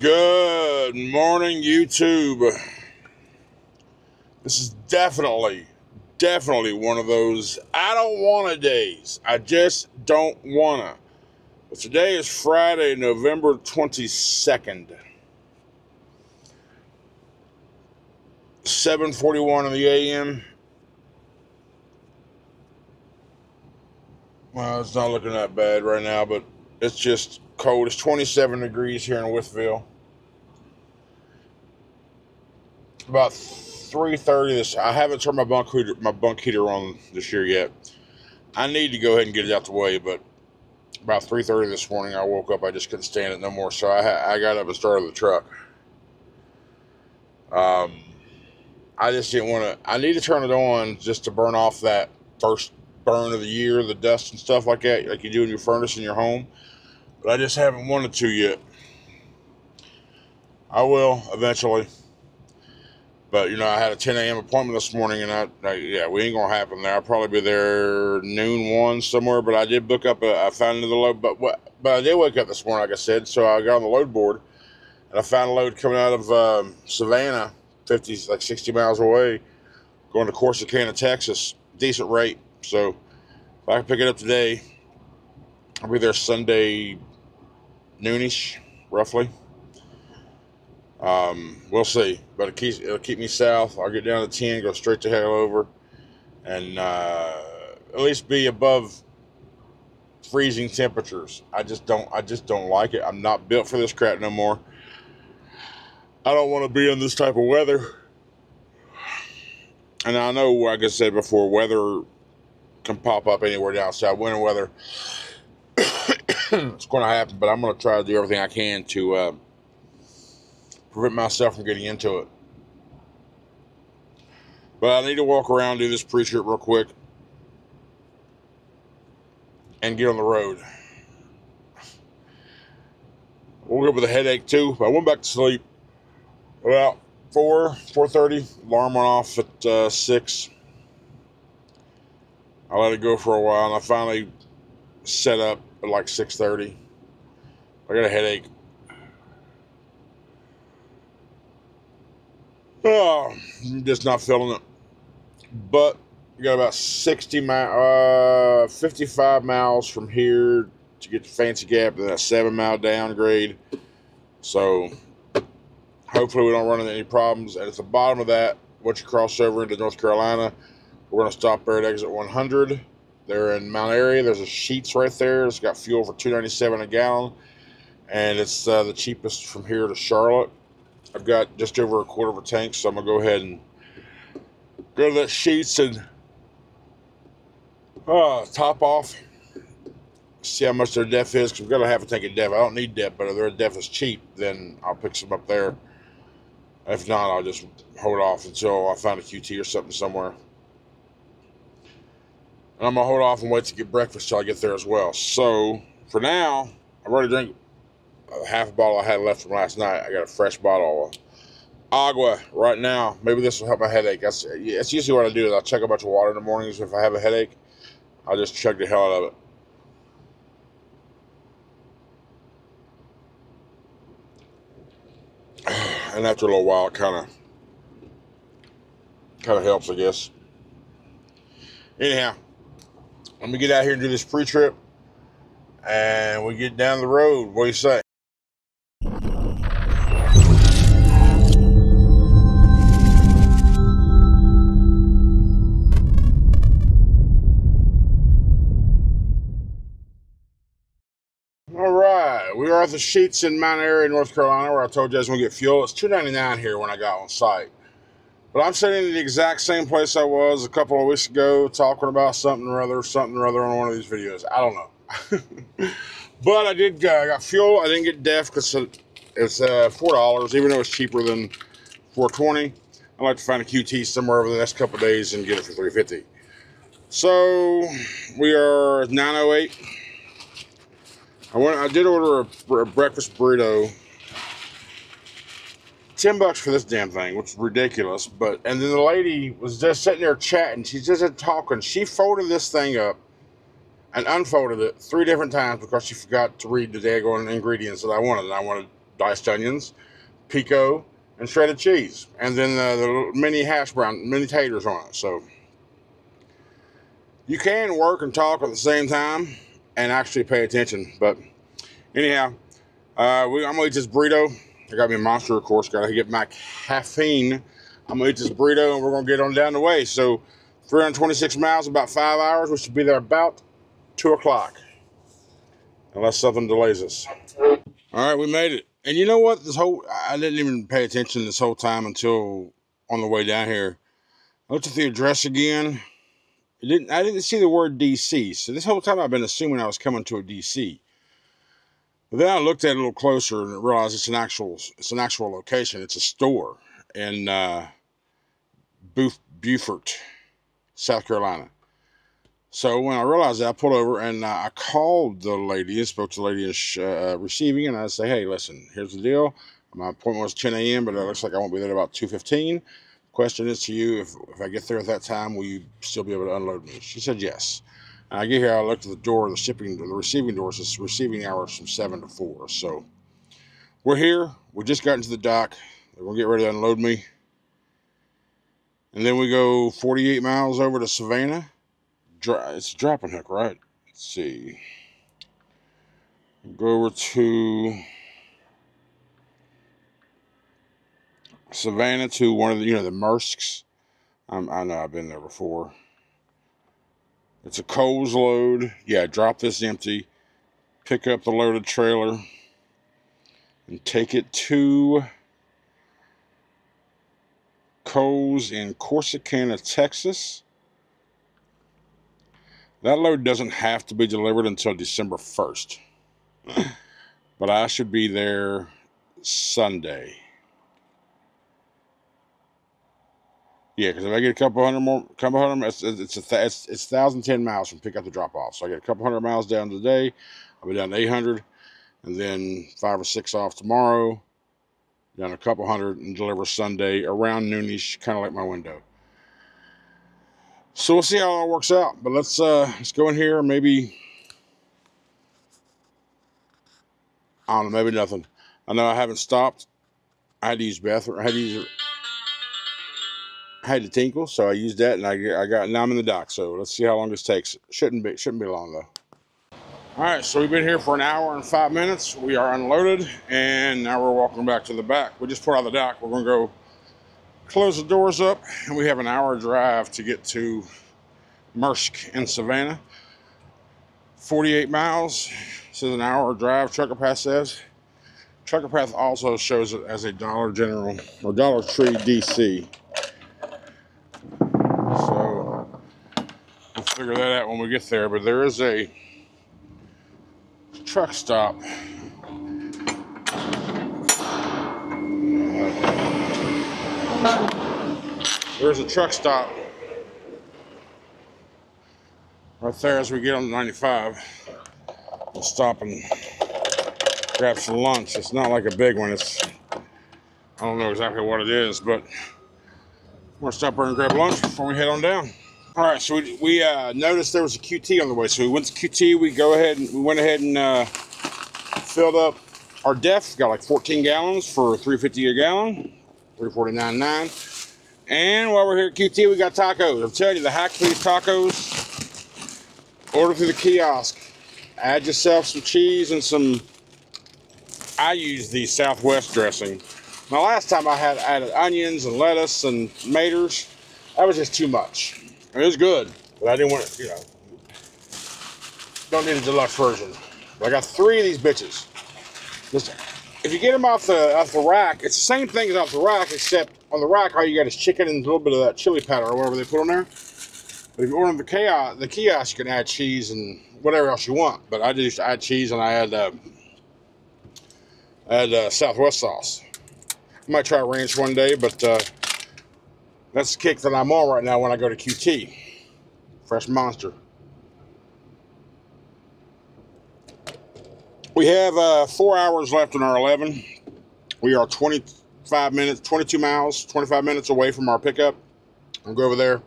Good morning, YouTube. This is definitely one of those I don't wanna days. I just don't wanna. But today is Friday, November 22nd. 7:41 in the AM. Well, it's not looking that bad right now, but it's just cold. It's 27 degrees here in Withville. About 3:30 this. I haven't turned my bunk heater on this year yet. I need to go ahead and get it out the way, but about 3:30 this morning, I woke up. I just couldn't stand it no more, so I got up and started the truck. I just didn't want to. I need to turn it on just to burn off that first burn of the year, the dust and stuff like that, like you do in your furnace in your home. But I just haven't wanted to yet. I will eventually. But, you know, I had a 10 a.m. appointment this morning, and yeah, we ain't going to happen there. I'll probably be there noon, 1 somewhere, but I did book up, I found another load, but I did wake up this morning, like I said, so I got on the load board, and I found a load coming out of Savannah, 60 miles away, going to Corsicana, Texas, decent rate. So if I can pick it up today, I'll be there Sunday noonish, roughly. We'll see, but it'll keep me south. I'll get down to 10, go straight to hell over, and at least be above freezing temperatures. I just don't like it. I'm not built for this crap no more. I don't want to be in this type of weather. And I know, like I said before, weather can pop up anywhere down south. Winter weather, it's going to happen, but I'm going to try to do everything I can to prevent myself from getting into it. But I need to walk around, do this pre-trip real quick, and get on the road. Woke up with a headache too. I went back to sleep about 4:30. Alarm went off at 6. I let it go for a while, and I finally set up at like 6:30. I got a headache. Oh, I'm just not feeling it. But we got about 55 miles from here to get to Fancy Gap, and then a 7-mile downgrade. So hopefully we don't run into any problems. And at the bottom of that, once you cross over into North Carolina, we're going to stop there at exit 100. They're in Mount Airy. There's a Sheetz right there. It's got fuel for $2.97 a gallon, and it's the cheapest from here to Charlotte. I've got just over a quarter of a tank, so I'm going to go ahead and go to that Sheetz and top off, see how much their def is, because we've got to have a tank of def. I don't need def, but if their def is cheap, then I'll pick some up there. If not, I'll just hold off until I find a QT or something somewhere. And I'm going to hold off and wait to get breakfast till I get there as well. So, for now, I've already drank half a bottle I had left from last night. I got a fresh bottle of agua right now. Maybe this will help my headache. That's usually what I do. Is I'll chug a bunch of water in the mornings. If I have a headache, I'll just chug the hell out of it. And after a little while, it kind of helps, I guess. Anyhow, let me get out here and do this pre-trip, and we get down the road. What do you say? Alright, we are at the Sheetz in Mount Airy, North Carolina, where I told you I was going to get fuel. It's $2.99 here when I got on site. But I'm sitting in the exact same place I was a couple of weeks ago, talking about something or other on one of these videos. I don't know. But I got fuel. I didn't get def because it's $4, even though it's cheaper than $4.20. I'd like to find a QT somewhere over the next couple of days and get it for $3.50. So we are 9:08. I did order a breakfast burrito. $10 for this damn thing, which is ridiculous. And then the lady was just sitting there chatting. She just talking. She folded this thing up and unfolded it 3 different times because she forgot to read the daggone ingredients that I wanted. And I wanted diced onions, pico, and shredded cheese. And then the mini hash brown, mini taters on it. So you can work and talk at the same time and actually pay attention. But anyhow, I'm going to eat this burrito. I got me a Monster, of course. Got to get my caffeine. I'm going to eat this burrito, and we're going to get on down the way. So 326 miles, about 5 hours. We should be there about 2 o'clock. Unless something delays us. All right, we made it. And you know what? I didn't even pay attention this whole time until on the way down here. I looked at the address again. I didn't see the word DC. So this whole time I've been assuming I was coming to a DC. But then I looked at it a little closer and realized it's an actual location. It's a store in Beaufort, South Carolina. So when I realized that, I pulled over and I called the lady and spoke to the lady in receiving, and I said, hey, listen, here's the deal. My appointment was 10 a.m., but it looks like I won't be there about 2:15. Question is to you, if I get there at that time, will you still be able to unload me? She said yes. And I get here, I looked at the door, the receiving doors, it's receiving hours from 7 to 4. So we're here. We just got into the dock. They're going to get ready to unload me. And then we go 48 miles over to Savannah. It's a dropping hook, right? Let's see. Go over to Savannah to one of the, the Maersks. I know I've been there before. It's a Coles load. Yeah, drop this empty. Pick up the loaded trailer. And take it to Coles in Corsicana, Texas. That load doesn't have to be delivered until December 1st. But I should be there Sunday. Yeah, because if I get a couple hundred more, it's 1,010 miles from pick up to drop off. So I get a couple hundred miles down today. I'll be down to 800. And then 5 or 6 off tomorrow. Down a couple hundred and deliver Sunday around noonish, kind of like my window. So we'll see how it all works out. But let's go in here. Maybe, I don't know, maybe nothing. I know I haven't stopped. I had to use bathroom. I had to tinkle, so I used that, and now I'm in the dock. So let's see how long this takes. Shouldn't be long though. All right, so we've been here for an hour and 5 minutes. We are unloaded, and now we're walking back to the back. We just put out of the dock. We're gonna go close the doors up, and we have an hour drive to get to Maersk in Savannah. 48 miles. This is an hour drive, Trucker Path says. Trucker Path also shows it as a Dollar General or Dollar Tree DC. So we'll figure that out when we get there. But there is a truck stop. There's a truck stop right there as we get on the 95. We'll stop and grab some lunch. It's not like a big one. I don't know exactly what it is, but we're gonna stop there and grab lunch before we head on down. All right, so we noticed there was a QT on the way, so we went to QT. We went ahead and filled up our DEF. Got like 14 gallons for $3.50 a gallon, $3.49.9. And while we're here at QT, we got tacos. I'm telling you, the hack these tacos. Order through the kiosk. Add yourself some cheese and I use the Southwest dressing. Now, last time I had added onions and lettuce and tomatoes. That was just too much. I mean, it was good, but I didn't want it, don't need a deluxe version. But I got 3 of these bitches. If you get them off the rack, it's the same thing as off the rack, except on the rack, all you got is chicken and a little bit of that chili powder or whatever they put on there. But if you order the kiosk, you can add cheese and whatever else you want. But I just add cheese and I add Southwest sauce. I might try ranch one day, but that's the kick that I'm on right now when I go to QT. Fresh Monster. We have 4 hours left in our 11. We are 22 miles, 25 minutes away from our pickup. I'll go over there,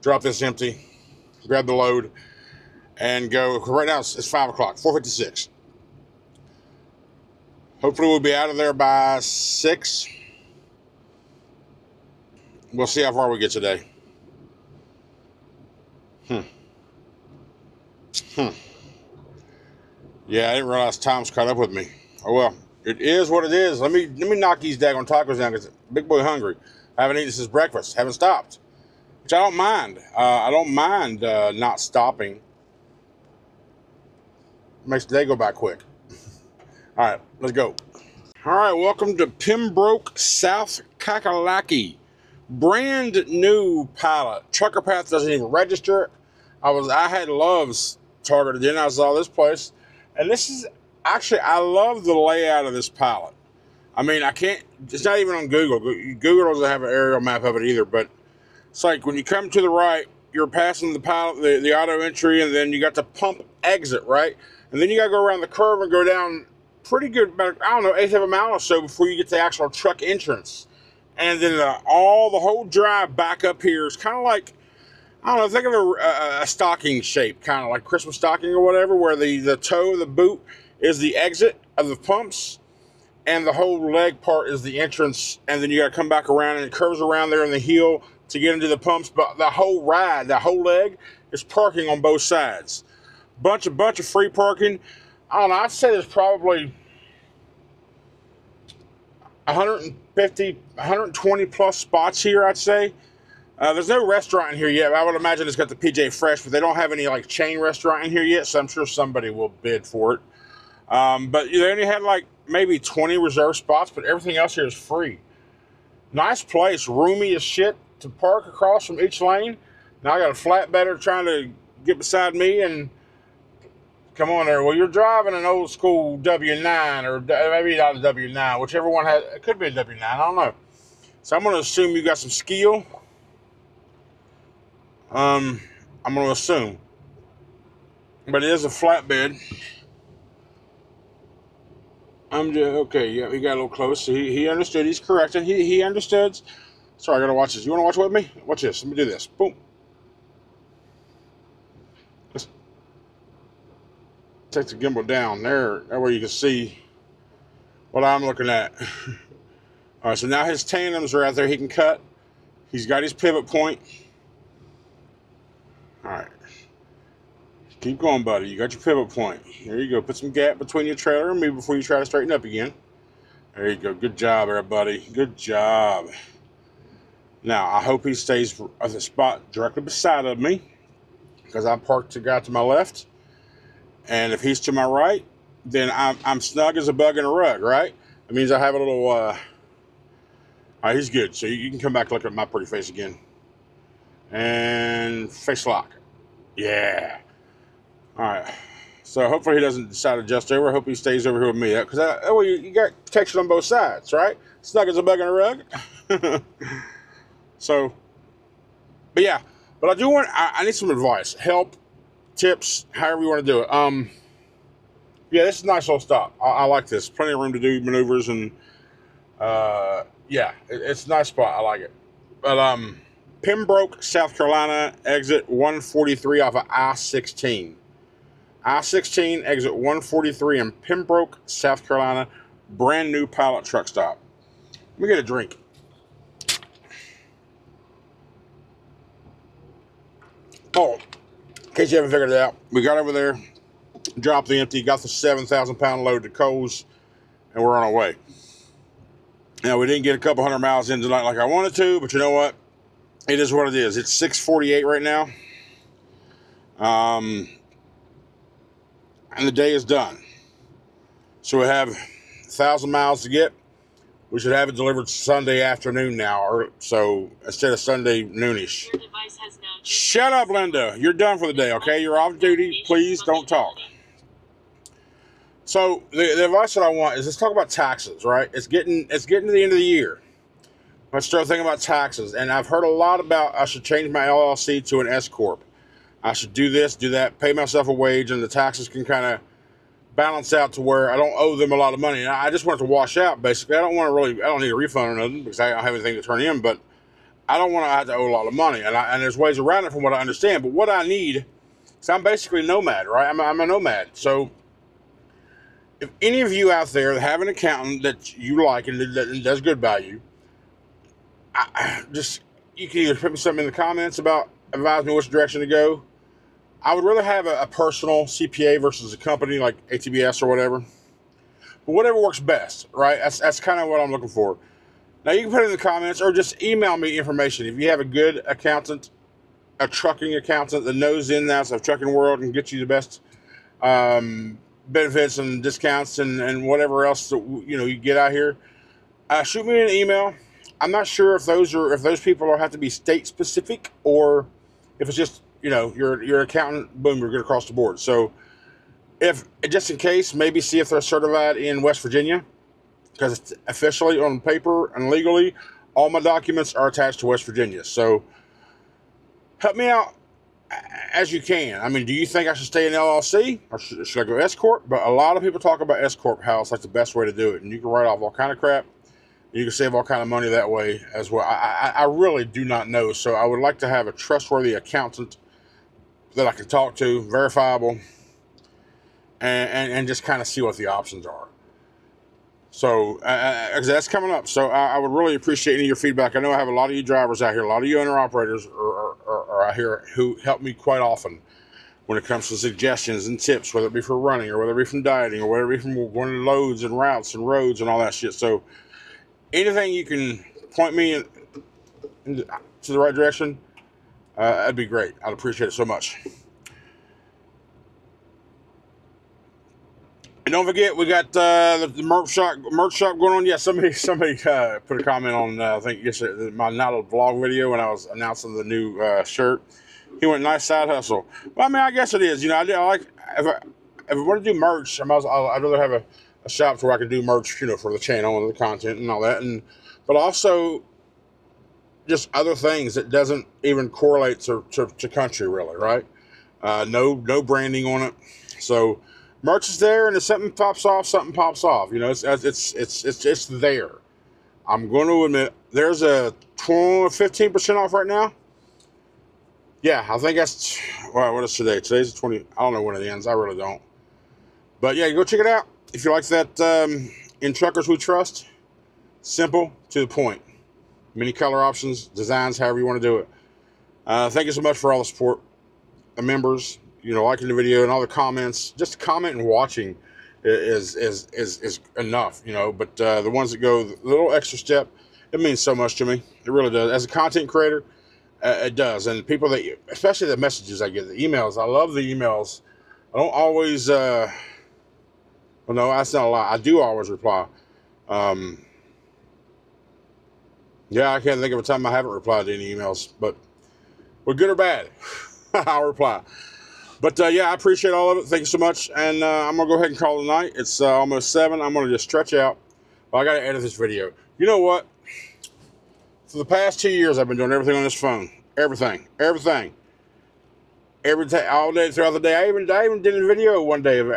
drop this empty, grab the load, and go. Right now it's 5 o'clock, 4:56. Hopefully we'll be out of there by 6. We'll see how far we get today. Yeah, I didn't realize time's caught up with me. Oh well, it is what it is. Let me knock these daggone tacos down because big boy hungry. I haven't eaten since breakfast. Haven't stopped, which I don't mind. I don't mind not stopping. Makes the day go by quick. All right, let's go. All right, welcome to Pembroke, South Kakalaki. Brand new pilot. Trucker Path doesn't even register. I had Love's targeted in. I saw this place. And this is actually, I love the layout of this pallet. I mean, it's not even on Google. Google doesn't have an aerial map of it either, but it's like when you come to the right, you're passing the pallet, the auto entry, and then you got the pump exit, right? And then you got to go around the curve and go down pretty good, about, I don't know, 1/8 of a mile or so before you get to the actual truck entrance. And then the whole drive back up here is kind of like, I don't know, think of a stocking shape, kind of like Christmas stocking or whatever, where the toe of the boot is the exit of the pumps, and the whole leg part is the entrance, and then you got to come back around, and it curves around there in the heel to get into the pumps, but the whole ride, the whole leg, is parking on both sides. Bunch of free parking. I don't know, I'd say there's probably 150, 120 plus spots here, I'd say. There's no restaurant in here yet. I would imagine it's got the PJ Fresh, but they don't have any like chain restaurant in here yet, so I'm sure somebody will bid for it. But they only had like maybe 20 reserved spots, but everything else here is free. Nice place, roomy as shit to park across from each lane. Now I got a flatbedder trying to get beside me, and come on there. Well, you're driving an old school W9, or maybe not a W9, whichever one has, it could be a W9, I don't know. So I'm going to assume you got some skill. I'm going to assume. But it is a flatbed. Okay, yeah, we got a little close. So he understood. He's correcting. He understood. Sorry, I got to watch this. You want to watch with me? Watch this. Let me do this. Boom. Let's take the gimbal down there. That way you can see what I'm looking at. All right, so now his tandems are out there. He can cut. He's got his pivot point. All right. Keep going, buddy. You got your pivot point. There you go. Put some gap between your trailer and me before you try to straighten up again. There you go. Good job, everybody. Good job. Now, I hope he stays at the spot directly beside of me, because I parked the guy to my left. And if he's to my right, then I'm snug as a bug in a rug, right? That means I have a little... All right, he's good. So you can come back and look at my pretty face again. And face lock. Yeah. All right. So hopefully he doesn't decide to adjust over. I hope he stays over here with me. Because that way you got protection on both sides, right? Snug as a bug in a rug. So, but yeah. But I do want, I need some advice. Help, tips, however you want to do it. Yeah, this is a nice little stop. I like this. Plenty of room to do maneuvers, and yeah, it's a nice spot. I like it. But Pembroke, South Carolina, exit 143 off of I-16. I-16, exit 143 in Pembroke, South Carolina. Brand new pilot truck stop. Let me get a drink. Oh, in case you haven't figured it out, we got over there, dropped the empty, got the 7,000-pound load to Coles, and we're on our way. Now, we didn't get a couple hundred miles in tonight like I wanted to, but you know what? It is what it is. It's 6:48 right now. And the day is done. So we have 1,000 miles to get. We should have it delivered Sunday afternoon now, or so instead of Sunday noonish. Your device has now Shut up, Linda. You're done for the day, okay? You're off duty. Please don't talk. So the advice that I want is, let's talk about taxes, right? It's getting to the end of the year. Let's start thinking about taxes. And I've heard a lot about I should change my LLC to an S Corp. I should do this, do that, pay myself a wage, and the taxes can kind of balance out to where I don't owe them a lot of money. And I just want it to wash out, basically. I don't need a refund or nothing, because I don't have anything to turn in, but I don't want to have to owe a lot of money. And there's ways around it from what I understand. But what I need, because I'm basically nomad, right? I'm a nomad. So if any of you out there have an accountant that you like and that does good by you, you can either put me something in the comments about advise me which direction to go. I would rather have a personal CPA versus a company like ATBS or whatever. But whatever works best, right? That's kind of what I'm looking for. Now, you can put it in the comments or just email me information. If you have a good accountant, a trucking accountant that knows the ins and outs of trucking world and get you the best benefits and discounts and whatever else that, you get out here, shoot me an email. I'm not sure if those people have to be state specific or if it's just you're an accountant, boom, you're good across the board. So if just in case, maybe see if they're certified in West Virginia, because it's officially on paper and legally, all my documents are attached to West Virginia. So help me out as you can. I mean, do you think I should stay in LLC or should I go S Corp? But a lot of people talk about S Corp, how it's like the best way to do it, and you can write off all kind of crap. You can save all kind of money that way as well. I really do not know. So I would like to have a trustworthy accountant that I can talk to, verifiable, and just kind of see what the options are. So that's coming up. So I would really appreciate any of your feedback. I know I have a lot of you drivers out here, a lot of you owner operators are out here who help me quite often when it comes to suggestions and tips, whether it be for running or whether it be from dieting or whether it be from going to loads and routes and roads and all that shit. So anything you can point me to the right direction, that'd be great. I'd appreciate it so much. And don't forget, we got the merch shop going on. Yeah, somebody put a comment on I think yesterday, my not a vlog video when I was announcing the new shirt. He went, nice side hustle. Well, I mean, I guess it is. I like if I want to do merch, I'd rather have a shop where I can do merch, for the channel and the content and all that, but also just other things that doesn't even correlate to country really, right? No branding on it. So merch is there, and if something pops off, it's there. I'm going to admit there's a 15% off right now. Yeah, I think that's, well, what is today? Today's the 20. I don't know when it ends. I really don't. But yeah, go check it out. If you like that, in Truckers We Trust, simple to the point. Many color options, designs, however you want to do it. Thank you so much for all the support. The members, liking the video and all the comments. Just comment and watching is enough, But the ones that go the little extra step, it means so much to me. It really does. As a content creator, it does. And people that, especially the messages I get, the emails. I love the emails. I don't always. Well, no, that's not a lie. I do always reply. Yeah, I can't think of a time I haven't replied to any emails, but we're good or bad. I'll reply. But yeah, I appreciate all of it. Thank you so much. And I'm going to go ahead and call it a night. It's almost 7. I'm going to just stretch out. But I got to edit this video. You know what? For the past 2 years, I've been doing everything on this phone. Everything. Every day, all day, throughout the day. I even did a video one day of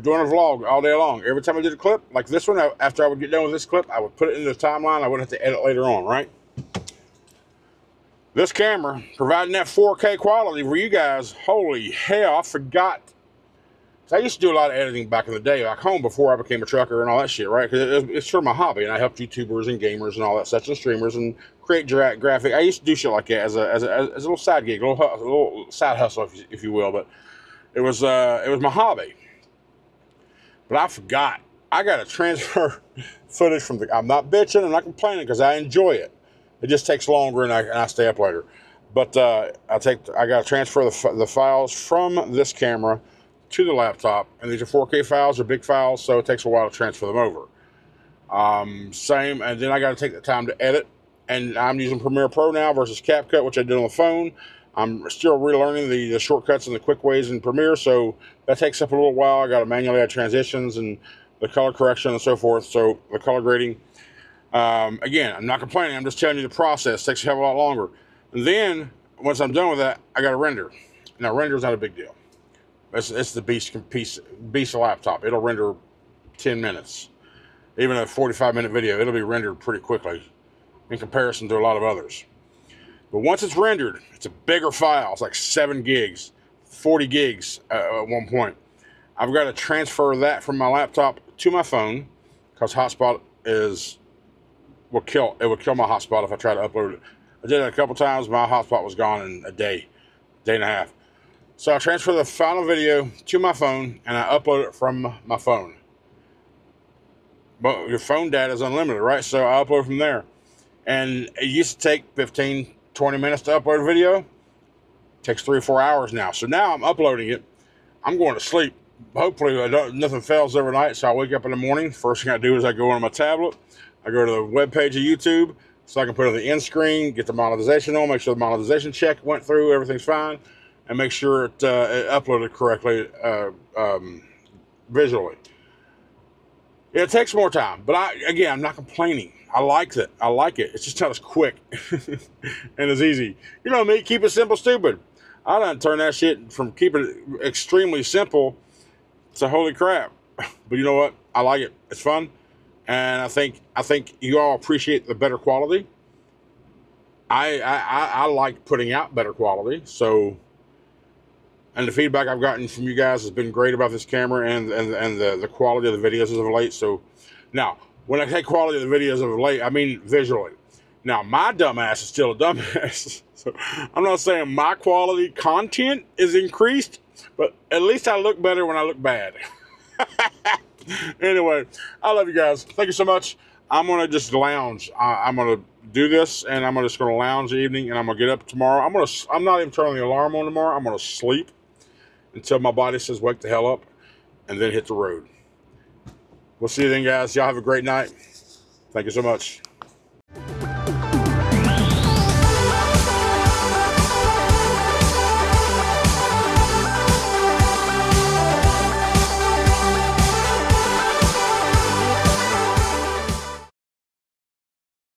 doing a vlog all day long. Every time I did a clip, like this one, after I would get done with this clip, I would put it into the timeline. I wouldn't have to edit later on, right? This camera, providing that 4K quality for you guys, holy hell, I forgot. So I used to do a lot of editing back in the day, back home before I became a trucker and all that shit, right? Because it's sort of my hobby, and I helped YouTubers and gamers and all that such and streamers and create graphic. I used to do shit like that as a little side gig, a little side hustle, if you will. But it was my hobby. But I forgot. I got to transfer footage from the. I'm not bitching. I'm not complaining because I enjoy it. It just takes longer, and I stay up later. But I got to transfer the files from this camera to the laptop, and these are 4K files, they're big files, so it takes a while to transfer them over. And then I got to take the time to edit, and I'm using Premiere Pro now versus CapCut, which I did on the phone. I'm still relearning the shortcuts and the quick ways in Premiere, so that takes up a little while. I got to manually add transitions and the color correction and so forth, so the color grading. Again, I'm not complaining, I'm just telling you the process takes a hell of a lot longer. And then, once I'm done with that, I got to render. Now, render is not a big deal. It's the beast of laptop. It'll render 10 minutes. Even a 45-minute video, it'll be rendered pretty quickly in comparison to a lot of others. But once it's rendered, it's a bigger file. It's like 7 gigs, 40 gigs at one point. I've got to transfer that from my laptop to my phone, because hotspot will kill my hotspot if I try to upload it. I did it a couple times. My hotspot was gone in a day and a half. So I transfer the final video to my phone and I upload it from my phone. But your phone data is unlimited, right? So I upload from there. And it used to take 15, 20 minutes to upload a video. It takes 3 or 4 hours now. So now I'm uploading it. I'm going to sleep. Hopefully nothing fails overnight. So I wake up in the morning. First thing I do is I go on my tablet. I go to the web page of YouTube so I can put it on the end screen, get the monetization on, make sure the monetization check went through, everything's fine, and make sure it uploaded correctly visually. It takes more time, but I'm not complaining. I like it. It's just not as quick and as easy. You know me, keep it simple, stupid. I done turn that shit from keeping it extremely simple to holy crap. But you know what? I like it. It's fun. And I think you all appreciate the better quality. I like putting out better quality. So, and the feedback I've gotten from you guys has been great about this camera and the quality of the videos as of late. So now, when I say quality of the videos of late, I mean visually. Now, my dumbass is still a dumbass. So I'm not saying my quality content is increased, but at least I look better when I look bad. Anyway, I love you guys. Thank you so much. I'm going to just lounge. I'm going to do this, and I'm just going to lounge the evening, and I'm going to get up tomorrow. I'm not even turning the alarm on tomorrow. I'm going to sleep until my body says wake the hell up, and then hit the road. We'll see you then, guys. Y'all have a great night. Thank you so much.